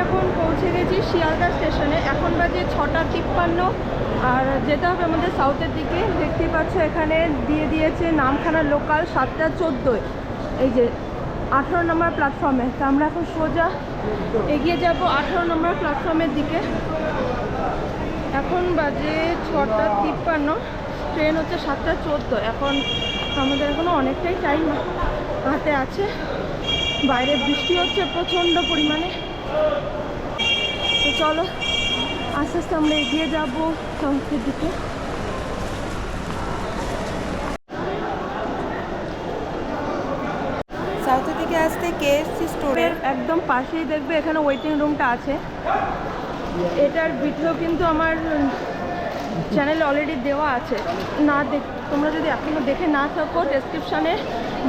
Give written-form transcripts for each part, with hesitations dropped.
এখন পৌঁছে গেছি শিয়ালদা স্টেশনে। এখন বাজে 6:53 আর যেতে হবে আমাদের সাউথের দিকে। দেখতেই পাচ্ছ এখানে দিয়ে দিয়েছে নামখানা লোকাল 7:14। এই যে 18 নম্বর প্ল্যাটফর্মে। তো আমরা এখন সোজা এগিয়ে যাব 18 নম্বর প্ল্যাটফর্মের দিকে। এখন বাজে 6:53, ট্রেন হচ্ছে 7:14। এখন আমাদের এখনও অনেকটাই টাইম হাতে আছে। বাইরে বৃষ্টি হচ্ছে প্রচণ্ড পরিমাণে। তো চলো আস্তে আস্তে আমরা এগিয়ে যাবো সাউথের দিকে। সাউথের দিকে আসতে KFC স্টোরের একদম পাশেই দেখবে এখানে ওয়েটিং রুমটা আছে। এটার ভিডিও কিন্তু আমার চ্যানেলে অলরেডি দেওয়া আছে। তোমরা যদি এখনও দেখে না থাকো ডেসক্রিপশানে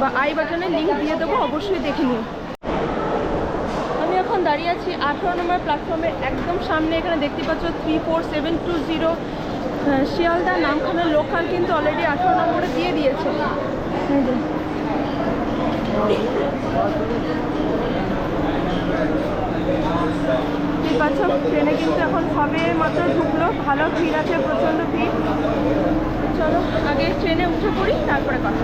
বা আই বাটনে লিঙ্ক দিয়ে দেবো, অবশ্যই দেখে নিও। আমি এখন দাঁড়িয়ে আছি 18 নম্বর প্ল্যাটফর্মের একদম সামনে। এখানে দেখতে পাচ্ছ 34720 শিয়ালদা নামখানা লোকাল কিন্তু অলরেডি 18 নম্বরে দিয়ে দিয়েছে। ঠিক পাচ্ছ ট্রেনে কিন্তু এখন সবে মাত্র ঢুকলো। ভালো ভিড় আছে, প্রচণ্ড ভিড়। চলো আগে ট্রেনে উঠে পড়ি, তারপরে কথা।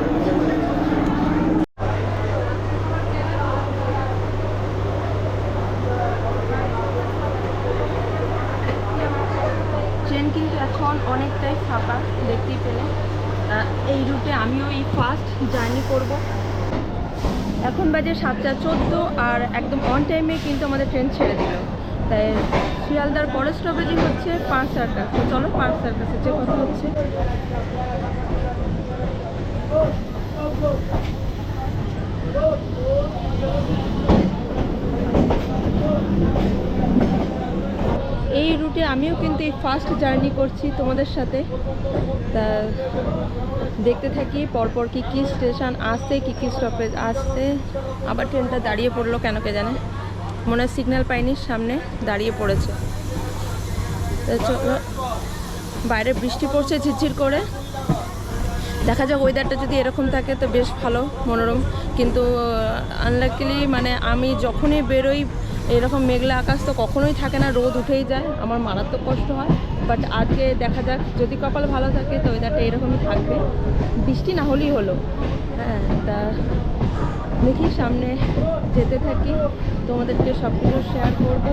ট্রেন কিন্তু এখন অনেকটাই ফাঁকা, দেখতেই পেলে। এই রুটে আমিও এই ফার্স্ট জার্নি করব। এখন বাজে 7:14 আর একদম অন টাইমে কিন্তু আমাদের ট্রেন ছেড়ে দিল। তাই শিয়ালদার পরের স্টপেজই হচ্ছে পার্ক সার্কাস। তো চলো পার্ক সার্কাসে যে কথা হচ্ছে। এই রুটে আমিও কিন্তু এই ফার্স্ট জার্নি করছি তোমাদের সাথে। তা দেখতে থাকি পরপর কী কী স্টেশন আসছে, কী কী স্টপেজ আসছে। আবার ট্রেনটা দাঁড়িয়ে পড়লো কেন কে জানে, মনে হয় সিগন্যাল পাইনি, সামনে দাঁড়িয়ে পড়েছে। চলো, বাইরে বৃষ্টি পড়ছে ঝিরঝির করে। দেখা যাক ওয়েদারটা যদি এরকম থাকে তো বেশ ভালো, মনোরম। কিন্তু আনলাকিলি মানে আমি যখনই বেরোই এরকম মেঘলা আকাশ তো কখনোই থাকে না, রোদ উঠেই যায়, আমার মারাত্মক কষ্ট হয়। বাট আজকে দেখা যাক, যদি কপাল ভালো থাকে তো ওয়েদারটা এরকমই থাকবে, বৃষ্টি না হলেই হলো। হ্যাঁ, তা দেখি সামনে যেতে থাকি, তোমাদেরকে সব কিছু শেয়ার করবো।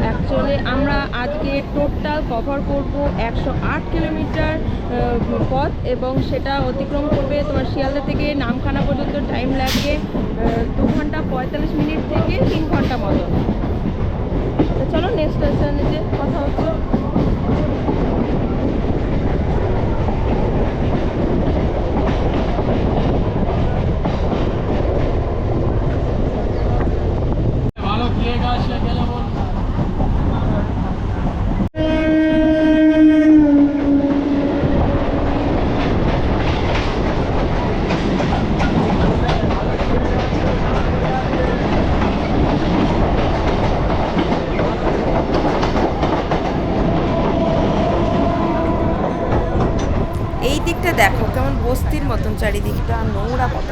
অ্যাকচুয়ালি আমরা আজকে টোটাল কভার করব 108 কিলোমিটার পথ, এবং সেটা অতিক্রম করবে তোমার শিয়ালদা থেকে নামখানা পর্যন্ত টাইম লাগবে 2 ঘন্টা 45 মিনিট থেকে 3 ঘন্টা মতো। তো চলো নেক্সট স্টেশনে যে কথা হচ্ছে। এই দিকটা দেখো কেমন বস্তির মতন, চারিদিকটা নোংরা কত।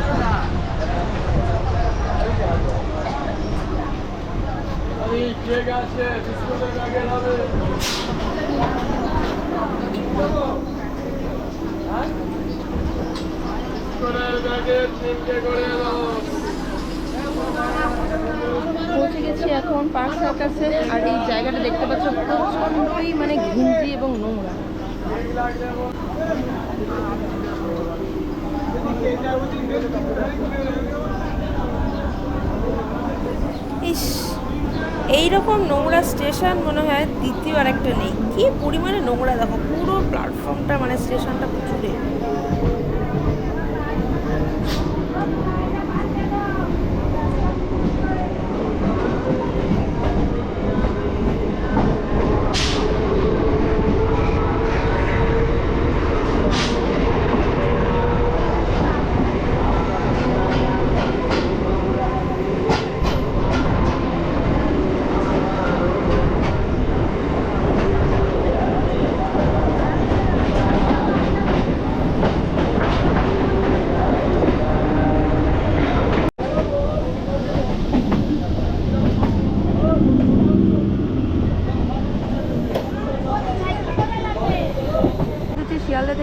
পৌঁছে গেছি এখন পার্ক সার্কাসে। আর এই জায়গাটা দেখতে পাচ্ছ প্রচণ্ডই মানে ঘিঞ্জি এবং নোংরা। ইস, এইরকম নোংরা স্টেশন মনে হয় দ্বিতীয় আর একটা নেই। কি পরিমাণে নোংরা দেখো, পুরো প্ল্যাটফর্মটা মানে স্টেশনটা জুড়ে।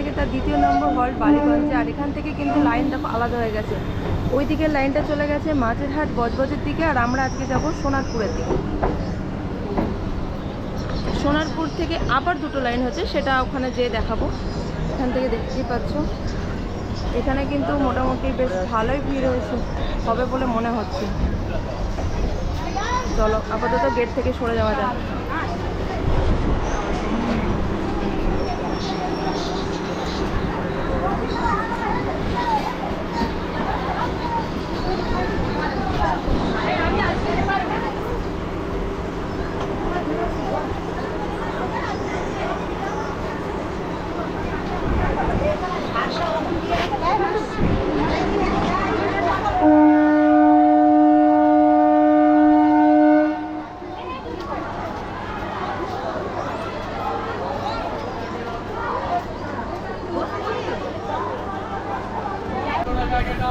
থেকে তার দ্বিতীয় নম্বর হল বালিগঞ্জে। আর এখান থেকে কিন্তু লাইন দেখো আলাদা হয়ে গেছে, ওই দিকের লাইনটা চলে গেছে মাঝেরহাট বজবজের দিকে, আর আমরা আজকে যাব সোনারপুরের দিকে। সোনারপুর থেকে আবার দুটো লাইন হচ্ছে, সেটা ওখানে যেয়ে দেখাবো। এখান থেকে দেখতেই পাচ্ছ এখানে কিন্তু মোটামুটি বেশ ভালোই ভিড় হয়েছে হবে বলে মনে হচ্ছে। চলো আপাতত গেট থেকে সরে যাওয়া যাক।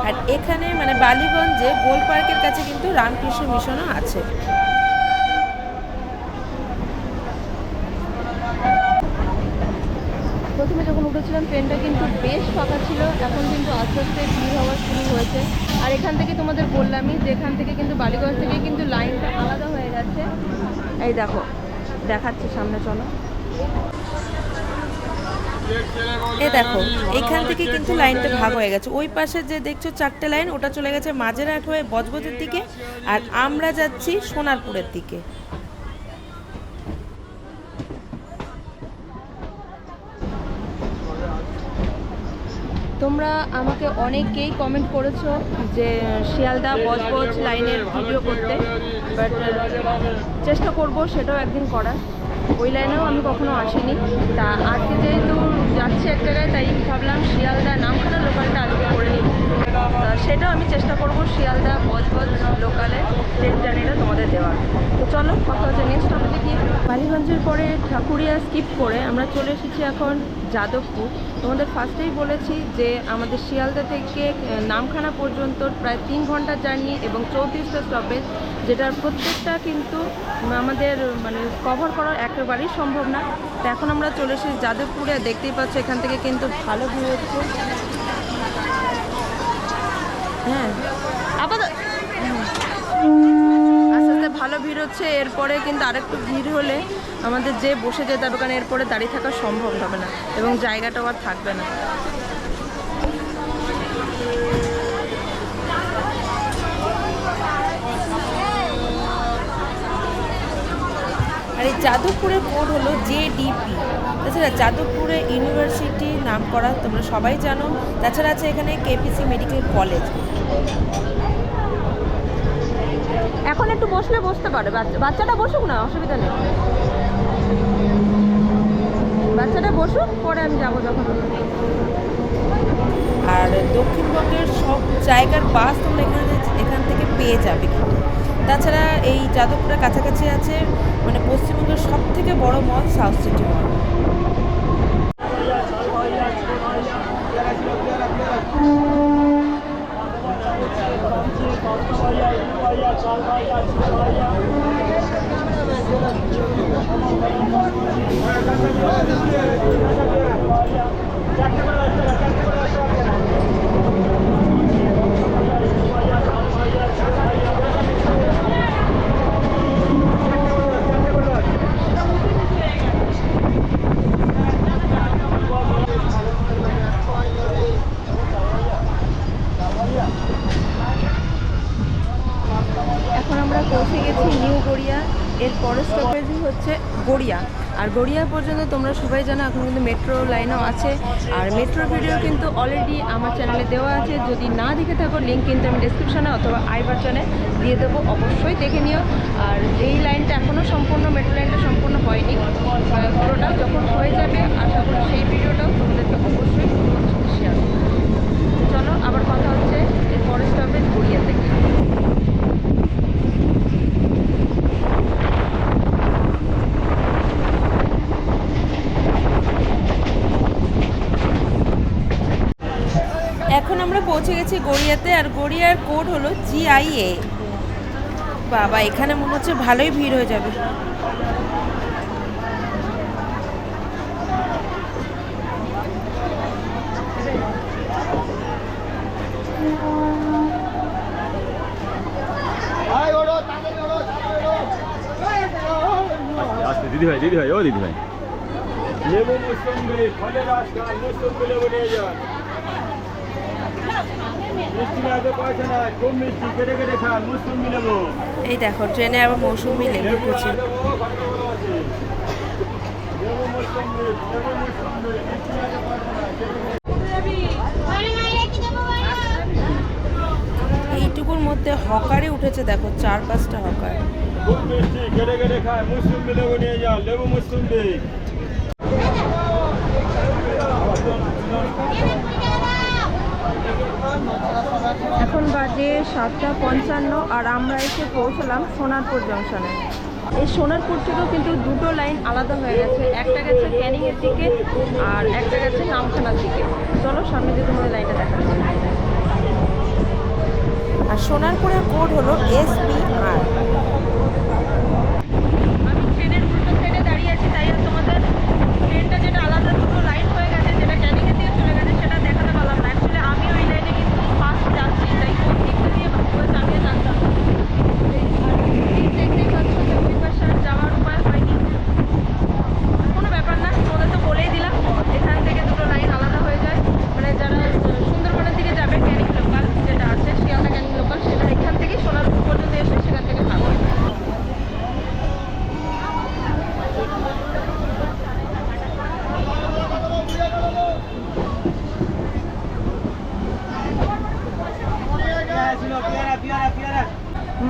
আর এখানে মানে বালিগঞ্জে গোল পার্কের কাছে কিন্তু রামকৃষ্ণ মিশনও আছে। প্রথমে যখন উঠেছিলাম ট্রেনটা কিন্তু বেশ ফাঁকা ছিল, এখন কিন্তু আস্তে আস্তে ভিড় হওয়া শুরু হয়েছে। আর এখান থেকে তোমাদের বললামই যে এখান থেকে কিন্তু বালিগঞ্জ থেকে কিন্তু লাইনটা আলাদা হয়ে গেছে। এই দেখো দেখাচ্ছি সামনে, চলো। দেখো এখান থেকে কিন্তু লাইনটা ভাগ হয়ে গেছে, ওই পাশে যে দেখছো 4টে লাইন ওটা চলে গেছে মাঝেরহাট হয়ে বজবজের দিকে, আর আমরা যাচ্ছি সোনারপুরের দিকে। তোমরা আমাকে অনেকেই কমেন্ট করেছো যে শিয়ালদা বজবজ লাইনের ভিডিও করতে, বাট চেষ্টা করব সেটাও একদিন করার। ওই লাইনেও আমি কখনো আসিনি, তা আজকে যেহেতু যাচ্ছি এক জায়গায় তাই ভাবলাম শিয়ালদা নামখানা লোকালটা আজকে করে নিই। তা সেটাও আমি চেষ্টা করব শিয়ালদা বজবজ লোকালে ট্রেন জার্নিটা তোমাদের দেওয়ার। তো চলো কথা হচ্ছে নেক্সট টপিকে গিয়ে। বালিগঞ্জের পরে ঠাকুরিয়া স্কিপ করে আমরা চলে এসেছি এখন যাদবপুর। তোমাদের ফার্স্টেই বলেছি যে আমাদের শিয়ালদা থেকে নামখানা পর্যন্ত প্রায় 3 ঘন্টার জার্নি এবং 34টা স্টপেজ, যেটার প্রত্যেকটা কিন্তু আমাদের মানে কভার করা একেবারেই সম্ভব না। তো এখন আমরা চলে এসেছি যাদবপুরে, দেখতেই পাচ্ছ এখান থেকে কিন্তু ভালো ভিউ হচ্ছে। হ্যাঁ আপাতত আস্তে আস্তে ভালো ভিড় হচ্ছে। এরপরে কিন্তু আরেকটু ভিড় হলে আমাদের যে বসে যেতে হবে, কারণ এরপরে দাঁড়িয়ে থাকা সম্ভব হবে না এবং জায়গাটাও আর থাকবে না। আর এই যাদবপুরের কোড হলো JDP। তাছাড়া যাদবপুরে ইউনিভার্সিটি নাম করা তোমরা সবাই জানো। তাছাড়া আছে এখানে KPC মেডিকেল কলেজ। এখন একটু বসলে বসতে পারে, বাচ্চাটা বসুক না, অসুবিধা নেই, বাচ্চাটা বসুক, পরে আমি যাবো যখন। আর দক্ষিণবঙ্গের সব জায়গার বাস তোমরা এখান থেকে পেয়ে যাবে। তাছাড়া এই যাদবপুরের কাছাকাছি আছে মানে পশ্চিমবঙ্গের সব থেকে বড় মল সাউথ সিটি মল। এখন আমরা পৌঁছে গেছি নিউ গড়িয়া। এর পরের স্টপেজই হচ্ছে গড়িয়া। আর গড়িয়া পর্যন্ত তোমরা সবাই জানো এখন কিন্তু মেট্রো লাইনও আছে। আর মেট্রো ভিডিও কিন্তু অলরেডি আমার চ্যানেলে দেওয়া আছে, যদি না দেখে থাকো লিঙ্ক কিন্তু আমি ডিসক্রিপশানে অথবা আই বাটনে দিয়ে দেবো, অবশ্যই দেখে নিও। আর এই লাইনটা এখনও সম্পূর্ণ, মেট্রো লাইনটা সম্পূর্ণ হয়নি, পুরোটা যখন হয়ে যাবে আশা করি সেই ভিডিওটাও তোমাদেরকে অবশ্যই শেয়ার করবো। চলো আবার কথা হচ্ছে এর পরের স্টপেজ গড়িয়া থেকে। এখন আমরা পৌঁছে গেছি গড়িয়াতে, আর গড়িয়ার কোড হলো GIA। বাবা এখানে মনে হচ্ছে ভালোই ভিড় হয়ে যাবে। দিদি ভাই ও দিদি ভাই লেবু মুসম্বি ফলের আজকাল মুসম্বি লেবু নিয়ে যান মিষ্টি লাগবে পয়সা নাই খুব মিষ্টি কেটে কেটে খান মুসম্বি লেবু এই দেখো ট্রেনে আবার মৌসুমি লেবু কুচি। লেবু মুসম্বি মিষ্টি লাগবে পয়সা নাই এইটুকুর মধ্যে হকারে উঠেছে দেখো 4-5টা হকার। খুব মিষ্টি কেটে কেটে খায় মুসম্বি লেবু নিয়ে যান লেবু মুসম্বি। এখন বাজে 7:55 আর আমরা এসে পৌঁছলাম সোনারপুর জংশনে। এই সোনারপুর থেকেও কিন্তু দুটো লাইন আলাদা হয়ে গেছে, একটা গেছে ক্যানিংয়ের দিকে আর একটা গেছে নামখানার দিকে। চলো সামনে দিয়ে তোমাদের লাইনটা দেখাচ্ছি। আর সোনারপুরের কোড হলো SBR। আমি ট্রেনের উল্টো সাইডে দাঁড়িয়ে আছি, তাই তোমাদের ট্রেনটা যেটা আলাদা দুটো লাইন হয়ে গেছে, যেটা ক্যানিংয়ের দিকে চলে গেছে, সেটা দেখাতে পারলাম না। অ্যাকচুয়ালি আমি ওই লাইনে কিন্তু ফার্স্ট যাচ্ছি, তাই কোন দিকটা দিয়ে ভাবে চালিয়ে জানতাম না। আর দেখতেই পাচ্ছ যে ওই পাশে আর যাওয়ার উপায় হয়নি। কোনো ব্যাপার না, তোমাদের তো বলেই দিলাম এখান থেকে দুটো লাইন আলাদা হয়ে যায়। মানে যারা সুন্দরবনের দিকে যাবে ক্যানিং লোকাল যেটা আছে, শিয়ালদা ক্যানিং লোকাল, সেটা এখান থেকে সোনারপুর পর্যন্ত এসে সেখান থেকে ভাগ হয়।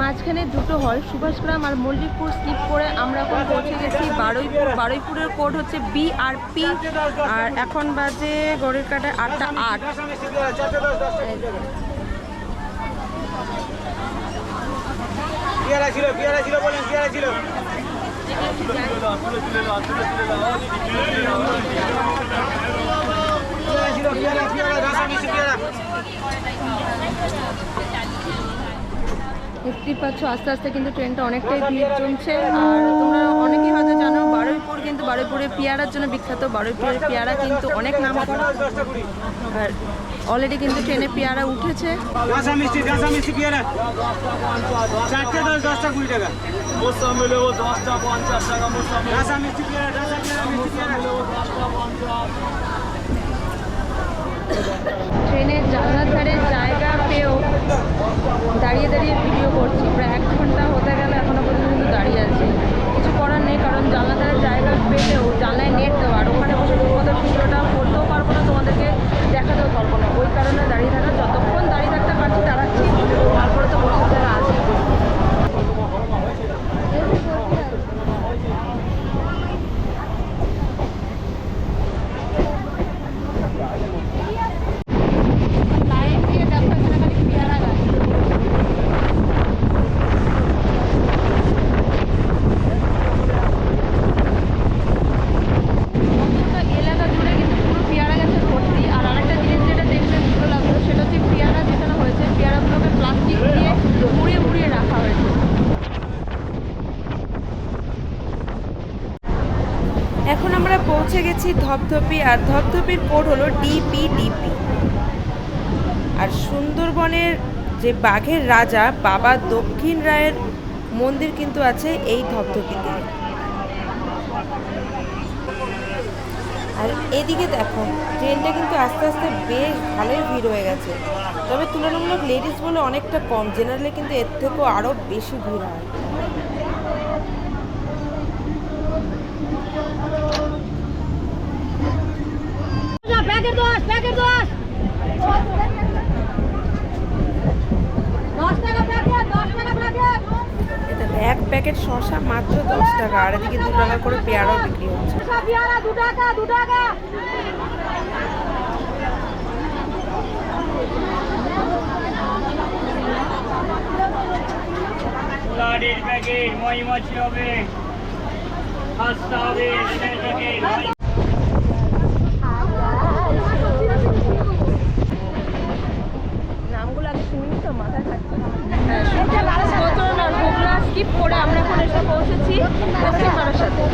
মাঝখানে দুটো হল সুভাষগ্রাম আর মল্লিকপুর স্কিপ করে আমরা এখন পৌঁছে গেছি বারুইপুর। বারুইপুরের কোড হচ্ছে BRP আর এখন বাজে ঘড়ির কাঁটায় 8:08। দেখতেই পাচ্ছ আস্তে আস্তে কিন্তু ট্রেনটা অনেকটাই ভিড় জমছে। আর তোমরা অনেকেই হয়তো জানো বারুইপুর কিন্তু বারুইপুরের পেয়ারার জন্য বিখ্যাত। বারুইপুরের পেয়ারা কিন্তু অনেক নাম করা। আর অলরেডি কিন্তু ট্রেনে পেয়ারা উঠেছে। ট্রেনের জানলার ধারে জায়গা পেয়েও দাঁড়িয়ে দাঁড়িয়ে ভিডিও করছি। প্রায় 1 ঘন্টা হতে গেল, এখনো পর্যন্ত কিন্তু দাঁড়িয়ে আছি। কিছু করার নেই, কারণ জানলার ধারে জায়গা পেলেও জানলায় নেট দেওয়া, আর ওখানে বসে তোমাদের ভিডিওটা করতেও পারবো না, তোমাদেরকে দেখাতেও পারবো না। ওই কারণে দাঁড়িয়ে থাকা, যতক্ষণ দাঁড়িয়ে থাকতে পারছি দাঁড়াচ্ছি, তারপরে তো বসে থাকা আছে। এখন আমরা পৌঁছে গেছি ধপধপি, আর ধপধপির কোড হলো DPDP। আর সুন্দরবনের যে বাঘের রাজা বাবা দক্ষিণ রায়ের মন্দির কিন্তু আছে এই ধপধপিতে। আর এদিকে দেখো ট্রেনটা কিন্তু আস্তে আস্তে বেশ ভালোই ভিড় হয়ে গেছে, তবে তুলনামূলক লেডিস বলে অনেকটা কম, জেনারেলে কিন্তু এর থেকেও আরও বেশি ভিড় হয়। এক প্যাকেট শসা মাত্র 10 টাকা, আর এদিকে 2 টাকা করে পেয়ারাও বিক্রি হচ্ছে। নামগুলো আগে শুনি তো মাথায় থাকবে। স্কিপ করে আমরা এখন এসে পৌঁছেছি সাথে।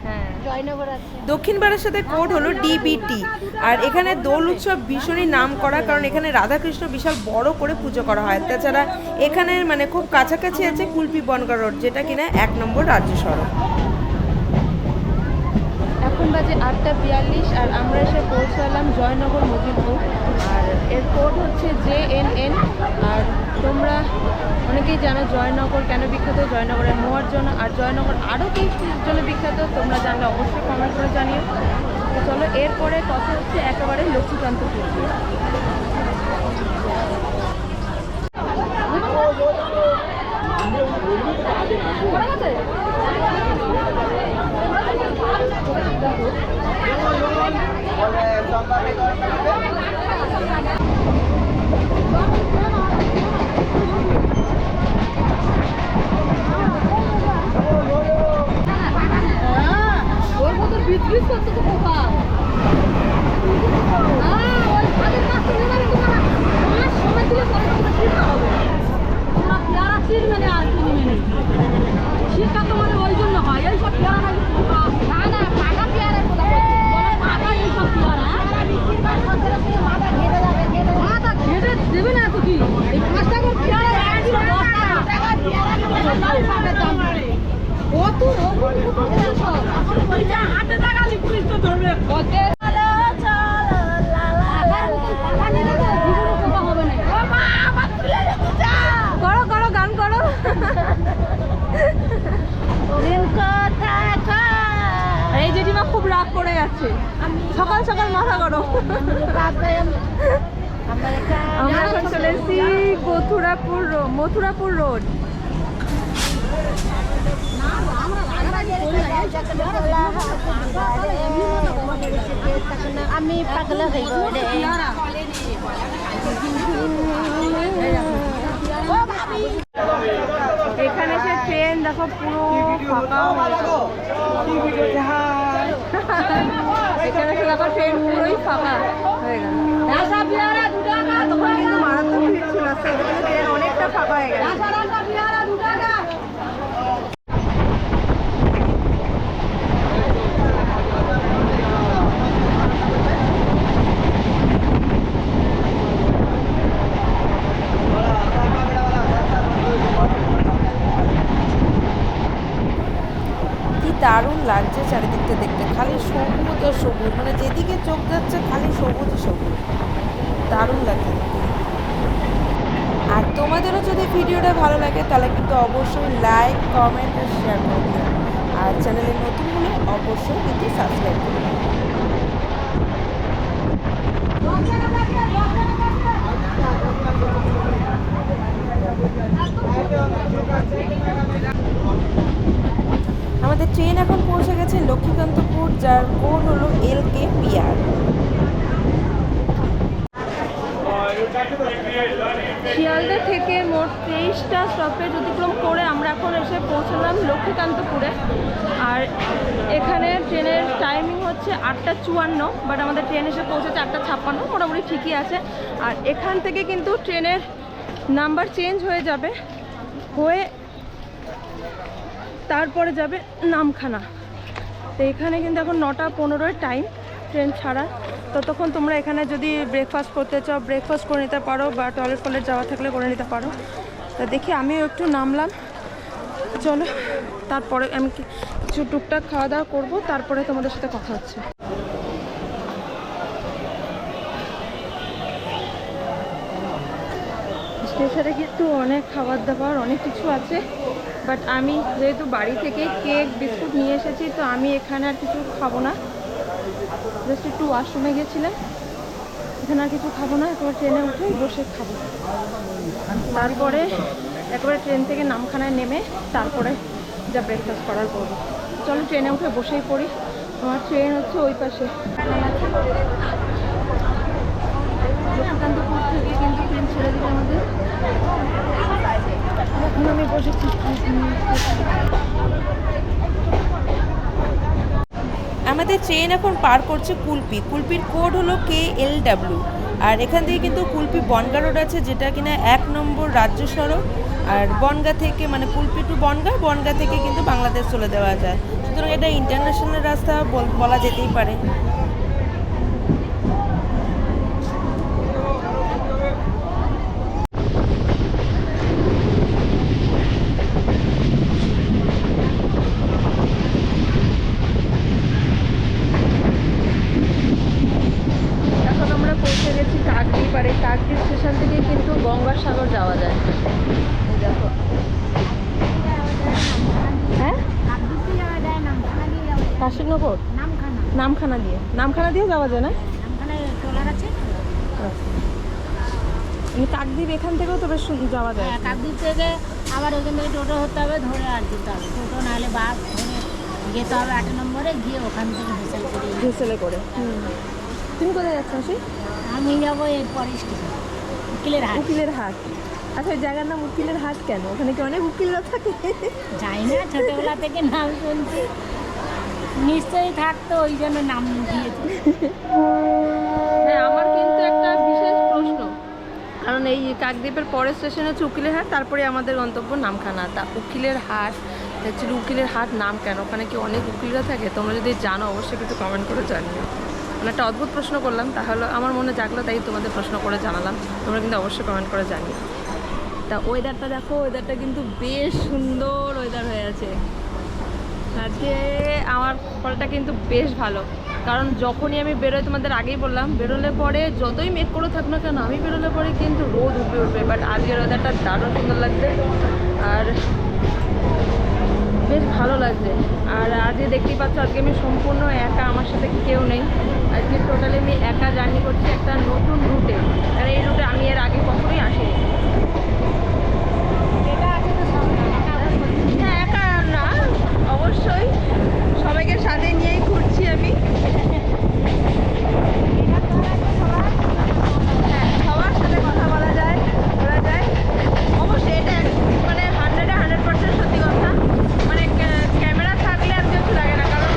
হ্যাঁ, জয়নগর আছে। দক্ষিণ বারাসাতের কোড হলো ডিবিটি। আর এখানে দোল উৎসব ভীষণই নাম করা, কারণ এখানে রাধাকৃষ্ণ বিশাল বড় করে পুজো করা হয়। তাছাড়া এখানে মানে খুব কাছাকাছি আছে কুলপি বনগাঁ রোড, যেটা কিনা 1 নম্বর রাজ্য সড়ক। এখন বাজে 8:42 আর আমরা এসে পৌঁছালাম জয়নগর মজিদপুর। আর এর কোড হচ্ছে JNN। আর তোমরা অনেকেই জানো জয়নগর কেন বিখ্যাত, জয়নগরের মোয়ার জন্য। আর জয়নগর আরও কি জন্য বিখ্যাত তোমরা জানলে অবশ্যই কমেন্ট করে জানিও। তো চলো, এরপরে কথা হচ্ছে একেবারে লক্ষ্মীকান্তপুর। ওর মতো বিজনেস করতে তো পোকা। ওই আগের কাজ তো নেবে তোমার। মাস সময় দিলে পরে তোমার শিক্ষা হবে। তোমরা পেয়ারা চিনবে না আর চিনবে না। শিক্ষা তোমাদের ওই জন্য হয়। এই সব পেয়ারা নাকি না না পাকা পেয়ারা বলা হয়। পাকা এই সব পেয়ারা। মাথা ঘেটে দেবে না তো কি? এই 5 টাকার পেয়ারা 10 টাকা পেয়ারা নিলে পাকা দাম করে। কত হাতে টাকা পুলিশ তো ধরবে। করো করো গান করো। এই জেঠিমা খুব রাগ করে যাচ্ছে, সকাল সকাল মাথা গরম। আমরা এখন চলে এসেছি মথুরাপুর রোড। আমি পাগলা হয়ে গেলে এখানে সে ট্রেন দেখো পুরো ফাঁকা হয়ে গেল। এখানে সে দেখো ট্রেন পুরোই ফাঁকা হয়ে গেল। তখন কিন্তু মারাত্মক ভিড় ছিল, ট্রেন অনেকটা ফাঁকা হয়ে গেছে। দারুণ লাগছে চারিদিকটা দেখতে, খালি সবুজ আর সবুজ, মানে যেদিকে চোখ যাচ্ছে খালি সবুজ সবুজ, দারুণ লাগছে দেখতে। আর তোমাদেরও যদি ভিডিওটা ভালো লাগে তাহলে কিন্তু অবশ্যই লাইক, কমেন্ট আর শেয়ার করে দিও। আর চ্যানেলে নতুন হলে অবশ্যই কিন্তু সাবস্ক্রাইব করে দিও। আমাদের ট্রেন এখন পৌঁছে গেছে লক্ষ্মীকান্তপুর, যার কোড হলো LKPR। শিয়ালদা থেকে মোট 23টা স্টপেজ অতিক্রম করে আমরা এখন এসে পৌঁছলাম লক্ষ্মীকান্তপুরে। আর এখানে ট্রেনের টাইমিং হচ্ছে 8:54, বাট আমাদের ট্রেন এসে পৌঁছেছে 8:56, মোটামুটি ঠিকই আছে। আর এখান থেকে কিন্তু ট্রেনের নাম্বার চেঞ্জ হয়ে যাবে, হয়ে তারপরে যাবে নামখানা। তো এখানে কিন্তু এখন 9:15 টাইম ট্রেন ছাড়া। ততক্ষণ তোমরা এখানে যদি ব্রেকফাস্ট করতে চাও ব্রেকফাস্ট করে নিতে পারো, বা টয়লেট ফলেট যাওয়া থাকলে করে নিতে পারো। তা দেখি আমিও একটু নামলাম, চলো তারপরে আমি কিছু টুকটাক খাওয়া দাওয়া করবো, তারপরে তোমাদের সাথে কথা হচ্ছে। স্টেশনে কিন্তু অনেক খাবার দাবার অনেক কিছু আছে, বাট আমি যেহেতু বাড়ি থেকে কেক বিস্কুট নিয়ে এসেছি, তো আমি এখানে আর কিছু খাবো না। জাস্ট একটু ওয়াশরুমে গেছিলাম, এখানে আর কিছু খাবো না, একবার ট্রেনে উঠে বসে খাবো। তারপরে একবারে ট্রেন থেকে নামখানায় নেমে তারপরে যা ব্রেকফাস্ট করার করবো। চলো ট্রেনে উঠে বসেই পড়ি, আমার ট্রেন হচ্ছে ওই পাশে। লক্ষ্মীকান্তপুর থেকে কিন্তু ট্রেন ছেড়ে দিবে আমাদের, এখন আমি বসেছি। আমাদের ট্রেন এখন পার করছে কুলপির কোড হলো KLW। আর এখান থেকে কিন্তু কুলপি বনগাঁ রোড আছে, যেটা কিনা 1 নম্বর রাজ্য সড়ক। আর বনগাঁ থেকে মানে কুলপি টু বনগাঁ, বনগাঁ থেকে কিন্তু বাংলাদেশ চলে যাওয়া যায়। সুতরাং এটা ইন্টারন্যাশনাল রাস্তা বলা যেতেই পারে। এখন আমরা পৌঁছে গেছি কাকদ্বীপ, আর এই কাকদ্বীপ স্টেশন থেকে কিন্তু গঙ্গাসাগর যাওয়া যায়। এই দেখো, হ্যাঁ কাশীনগর নামখানা দিয়ে যাওয়া যায় না? কাকদ্বীপ এখান থেকেও তো বেশ যাওয়া যায়। কাকদ্বীপ থেকে আবার ওখান থেকে টোটো হতে হবে, ধরে আর যেতে হবে। টোটো নাহলে বাস ধরে যেতে হবে 8 নম্বরে, গিয়ে ওখান থেকে ভেসেলে করে। তুমি কোথায় যাচ্ছ মাসি? আমি যাবো এরপরে উকিলের হাট। উকিলের হাট, আচ্ছা ওই জায়গার নাম উকিলের হাট কেন? ওখানে কি অনেক উকিলরা থাকে? যাই না, ছোটবেলা থেকে নাম শুনছি, নিশ্চয়ই থাকতো, ওই জন্য নাম দিয়েছি। হ্যাঁ, আমার কিন্তু একটা বিশেষ প্রশ্ন, কারণ এই কাকদ্বীপের পরের স্টেশন হচ্ছে উকিলের হাট, তারপরে আমাদের গন্তব্য নামখানা। তা উকিলের হাট অ্যাকচুয়ালি উকিলের হাট নাম কেন? ওখানে কি অনেক উকিলরা থাকে? তোমরা যদি জানো অবশ্যই কিন্তু কমেন্ট করে জানিও। মানে একটা অদ্ভুত প্রশ্ন করলাম, তাহলে আমার মনে জাগলো, তাই তোমাদের প্রশ্ন করে জানালাম। তোমরা কিন্তু অবশ্যই কমেন্ট করে জানিও। তা ওয়েদারটা দেখো, ওয়েদারটা কিন্তু বেশ সুন্দর ওয়েদার হয়ে আছে আজকে। আমার ফলটা কিন্তু বেশ ভালো, কারণ যখনই আমি বেরোই, তোমাদের আগেই বললাম, বেরোলে পরে যতই মেঘ করে থাক না কেন, আমি বেরোলে পরে কিন্তু রোদ উঠবে। বাট আজকের ওয়েদারটা দারুণ সুন্দর লাগছে আর বেশ ভালো লাগছে। আর আজকে দেখতেই পাচ্ছ, আজকে আমি সম্পূর্ণ একা, আমার সাথে কেউ নেই। আজকে টোটালি আমি একা জার্নি করছি একটা নতুন রুটে, আর এই রুটে আমি এর আগে কখনোই আসিনি। হ্যাঁ, একা না, অবশ্যই সবাইকে সাথে নিয়েই ঘুরছি আমি। হ্যাঁ, সবার সাথে কথা বলা যায়, ঘোরা যায়। অবশ্যই এটা মানে 100% সত্যি কথা। মানে ক্যামেরা থাকলে আর কিছু লাগে না, কারণ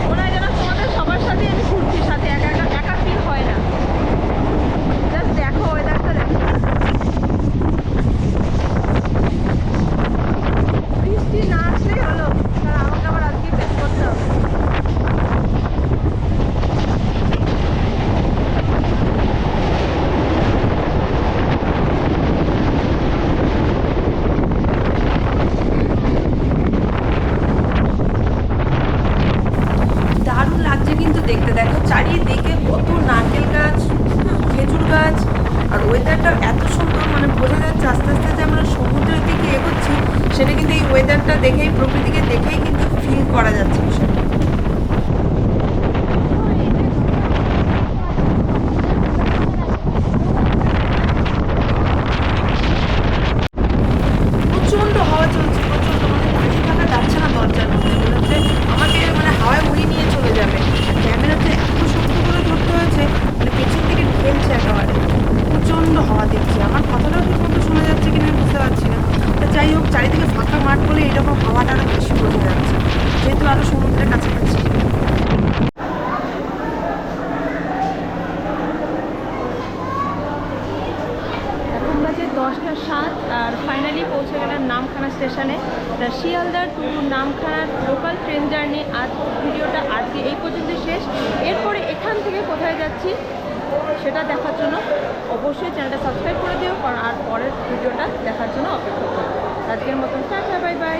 মনে হয় যেন তোমাদের সবার সাথে আমি ঘুরছি, সাথে একা একা ফিল হয় না। জাস্ট দেখো ওয়েদারটা দেখো, বৃষ্টি না আসলেই হলো, কারণ আমাকে আবার আজকে বেশ করতে হবে। দারুণ লাগছে কিন্তু দেখতে, দেখো চারিদিকে কত নারকেল গাছ, খেজুর গাছ, আর ওয়েদারটা এত সুন্দর, মানে বোঝা যাচ্ছে আস্তে আস্তে যে আমরা সমুদ্রের দিকে এগোচ্ছি, সেটা কিন্তু এই ওয়েদারটা দেখেই, প্রকৃতিকে দেখেই কিন্তু ফিল করা যাচ্ছে বিষয়টা। প্রচণ্ড হাওয়া চলছে, প্রচণ্ড, মানে দাঁড়িয়ে থাকা যাচ্ছে না দরজার মধ্যে, মনে হচ্ছে আমাকে মানে হাওয়ায় উড়িয়ে নিয়ে চলে যাবে। ক্যামেরাতে এত শক্ত করে ধরতে হয়েছে, মানে পেছন থেকে ঢেলছে একেবারে, প্রচণ্ড হাওয়া দিচ্ছে। আমার কথাটাও ঠিক মতো শোনা যাচ্ছে কিনা আমি বুঝতে পারছি না। তা যাই হোক, চারিদিকে ফাঁকা মাঠ বলে এইরকম হাওয়াটা আরও বেশি বোঝা যাচ্ছে, যেহেতু আরও সমুদ্রের কাছাকাছি। এখন বাজে 10:07, আর ফাইনালি পৌঁছে গেলাম নামখানা স্টেশনে। তা শিয়ালদা টু নামখানার লোকাল ট্রেন জার্নি আজ ভিডিওটা আজকে এই পর্যন্ত শেষ। এরপরে এখান থেকে কোথায় যাচ্ছি সেটা দেখার জন্য অবশ্যই চ্যানেলটা সাবস্ক্রাইব করে দিও, কারণ আর পরের ভিডিওটা দেখার জন্য অপেক্ষা করো। আজকের মতন টাটা, বাই বাই।